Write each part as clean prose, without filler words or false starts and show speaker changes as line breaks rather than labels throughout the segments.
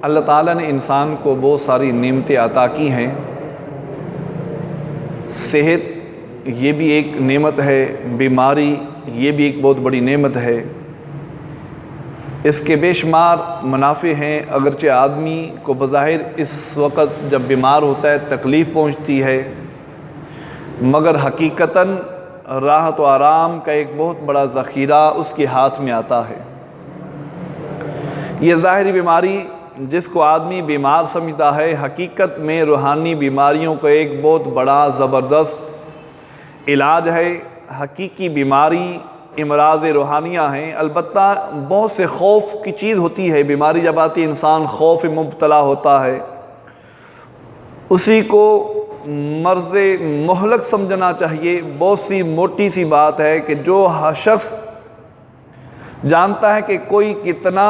اللہ تعالیٰ نے انسان کو بہت ساری نعمتیں عطا کی ہیں۔ صحت یہ بھی ایک نعمت ہے، بیماری یہ بھی ایک بہت بڑی نعمت ہے۔ اس کے بے شمار منافع ہیں، اگرچہ آدمی کو بظاہر اس وقت جب بیمار ہوتا ہے تکلیف پہنچتی ہے، مگر حقیقتاً راحت و آرام کا ایک بہت بڑا ذخیرہ اس کے ہاتھ میں آتا ہے۔ یہ ظاہری بیماری جس کو آدمی بیمار سمجھتا ہے، حقیقت میں روحانی بیماریوں کا ایک بہت بڑا زبردست علاج ہے۔ حقیقی بیماری امراض روحانیہ ہیں۔ البتہ بہت سے خوف کی چیز ہوتی ہے، بیماری جب آتی ہے انسان خوف میں مبتلا ہوتا ہے، اسی کو مرض مہلک سمجھنا چاہیے۔ بہت سی موٹی سی بات ہے کہ جو شخص جانتا ہے کہ کوئی کتنا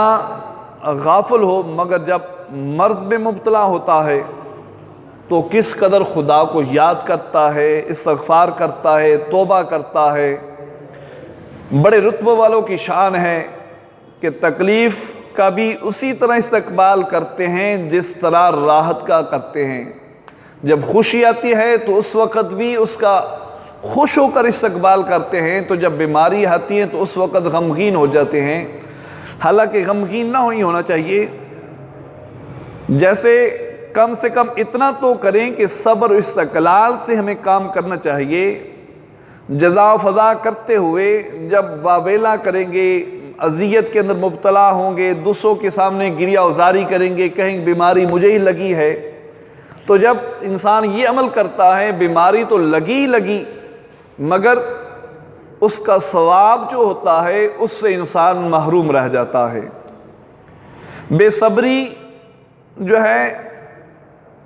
غافل ہو، مگر جب مرض میں مبتلا ہوتا ہے تو کس قدر خدا کو یاد کرتا ہے، استغفار کرتا ہے، توبہ کرتا ہے۔ بڑے رتبے والوں کی شان ہے کہ تکلیف کا بھی اسی طرح استقبال کرتے ہیں جس طرح راحت کا کرتے ہیں۔ جب خوشی آتی ہے تو اس وقت بھی اس کا خوش ہو کر استقبال کرتے ہیں، تو جب بیماری آتی ہے تو اس وقت غمگین ہو جاتے ہیں۔ حالانکہ غمگین نہ ہونا چاہیے، جیسے کم سے کم اتنا تو کریں کہ صبر و استقلال سے ہمیں کام کرنا چاہیے۔ جزا و فضا کرتے ہوئے جب واویلا کریں گے، اذیت کے اندر مبتلا ہوں گے، دوسروں کے سامنے گریہ ازاری کریں گے، کہیں بیماری مجھے ہی لگی ہے، تو جب انسان یہ عمل کرتا ہے بیماری تو لگی مگر اس کا ثواب جو ہوتا ہے اس سے انسان محروم رہ جاتا ہے۔ بے صبری جو ہے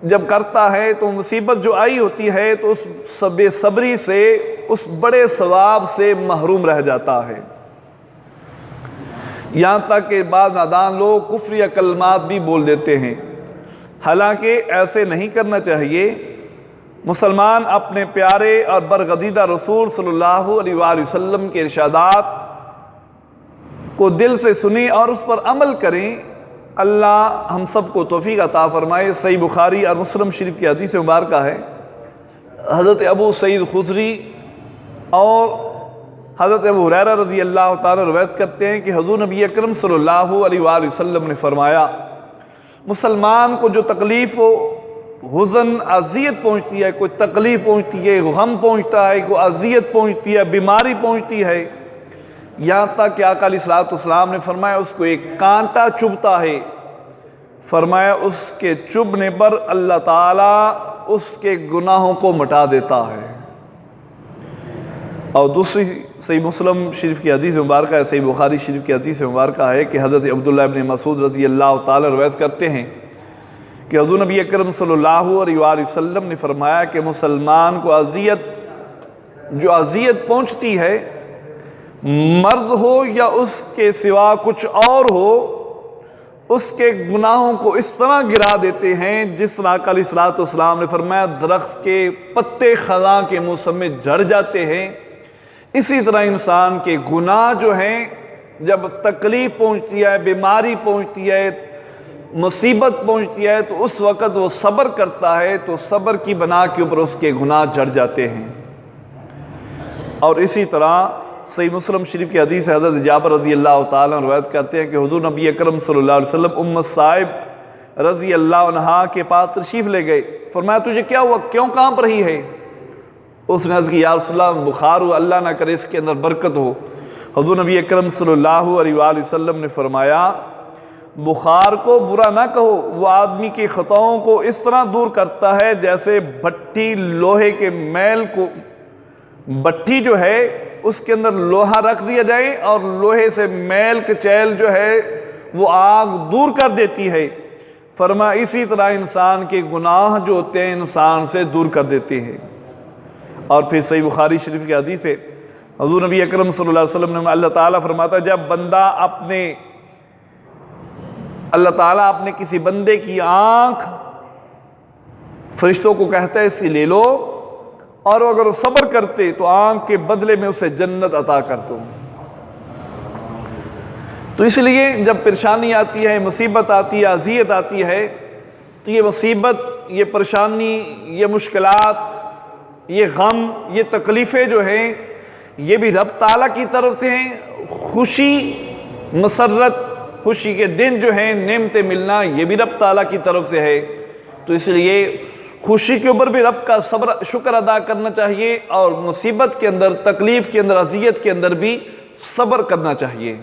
جب کرتا ہے تو مصیبت جو آئی ہوتی ہے تو اس بے صبری سے اس بڑے ثواب سے محروم رہ جاتا ہے۔ یہاں تک کہ بعض نادان لوگ کفر یا کلمات بھی بول دیتے ہیں، حالانکہ ایسے نہیں کرنا چاہیے۔ مسلمان اپنے پیارے اور برگزیدہ رسول صلی اللہ علیہ وآلہ وسلم کے ارشادات کو دل سے سنیں اور اس پر عمل کریں۔ اللہ ہم سب کو توفیق عطا فرمائے۔ صحیح بخاری اور مسلم شریف کی حدیث مبارکہ ہے، حضرت ابو سعید خدری اور حضرت ابو ہریرہ رضی اللہ تعالیٰ روایت کرتے ہیں کہ حضور نبی اکرم صلی اللہ علیہ وآلہ وسلم نے فرمایا، مسلمان کو جو تکلیف ہو، حزن اذیت پہنچتی ہے، کوئی تکلیف پہنچتی ہے، غم پہنچتا ہے، کوئی اذیت پہنچتی ہے، بیماری پہنچتی ہے، یہاں تک کہ آقا علیہ الصلوۃ والسلام نے فرمایا اس کو ایک کانٹا چبھتا ہے، فرمایا اس کے چبھنے پر اللہ تعالیٰ اس کے گناہوں کو مٹا دیتا ہے۔ اور دوسری صحیح مسلم شریف کی حدیث مبارکہ ہے، صحیح بخاری شریف کی حدیث مبارکہ ہے کہ حضرت عبداللہ ابن مسعود رضی اللہ تعالیٰ روایت کرتے ہیں کہ حضور نبی اکرم صلی اللہ علیہ وآلہ وسلم نے فرمایا کہ مسلمان کو جو اذیت پہنچتی ہے، مرض ہو یا اس کے سوا کچھ اور ہو، اس کے گناہوں کو اس طرح گرا دیتے ہیں جس طرح آقا علیہ الصلوۃ والسلام نے فرمایا درخت کے پتے خزاں کے موسم میں جھڑ جاتے ہیں۔ اسی طرح انسان کے گناہ جو ہیں جب تکلیف پہنچتی ہے، بیماری پہنچتی ہے، مصیبت پہنچتی ہے تو اس وقت وہ صبر کرتا ہے تو صبر کی بنا کے اوپر اس کے گناہ جھڑ جاتے ہیں۔ اور اسی طرح صحیح مسلم شریف کی حدیث حضرت جابر رضی اللہ تعالیٰ روایت کرتے ہیں کہ حضور نبی اکرم صلی اللہ علیہ وسلم ام صائب رضی اللہ عنہا کے پاس تشریف لے گئے، فرمایا تجھے کیا ہوا، کیوں کانپ رہی ہے؟ اس نے عرض کی یا رسول اللہ بخار ہو، اللہ نہ کرے اس کے اندر برکت ہو۔ حضور نبی اکرم صلی اللہ علیہ وآلہ وسلم نے فرمایا بخار کو برا نہ کہو، وہ آدمی کی خطاؤں کو اس طرح دور کرتا ہے جیسے بھٹی لوہے کے میل کو، بھٹی جو ہے اس کے اندر لوہا رکھ دیا جائے اور لوہے سے میل کچیل جو ہے وہ آگ دور کر دیتی ہے، فرمایا اسی طرح انسان کے گناہ جو ہوتے ہیں انسان سے دور کر دیتے ہیں۔ اور پھر صحیح بخاری شریف کی حدیث ہے، حضور نبی اکرم صلی اللہ علیہ وسلم نے اللہ تعالیٰ فرماتا ہے جب بندہ اللہ تعالیٰ اپنے کسی بندے کی آنکھ فرشتوں کو کہتا ہے اسے لے لو، اور اگر وہ صبر کرتے تو آنکھ کے بدلے میں اسے جنت عطا کر دوں۔ تو اس لیے جب پریشانی آتی ہے، مصیبت آتی ہے، اذیت آتی ہے، تو یہ مصیبت، یہ پریشانی، یہ مشکلات، یہ غم، یہ تکلیفیں جو ہیں یہ بھی رب تعالیٰ کی طرف سے ہیں۔ خوشی، مسرت، خوشی کے دن جو ہیں، نعمتیں ملنا، یہ بھی رب تعالیٰ کی طرف سے ہے۔ تو اس لیے خوشی کے اوپر بھی رب کا شکر ادا کرنا چاہیے، اور مصیبت کے اندر، تکلیف کے اندر، اذیت کے اندر بھی صبر کرنا چاہیے۔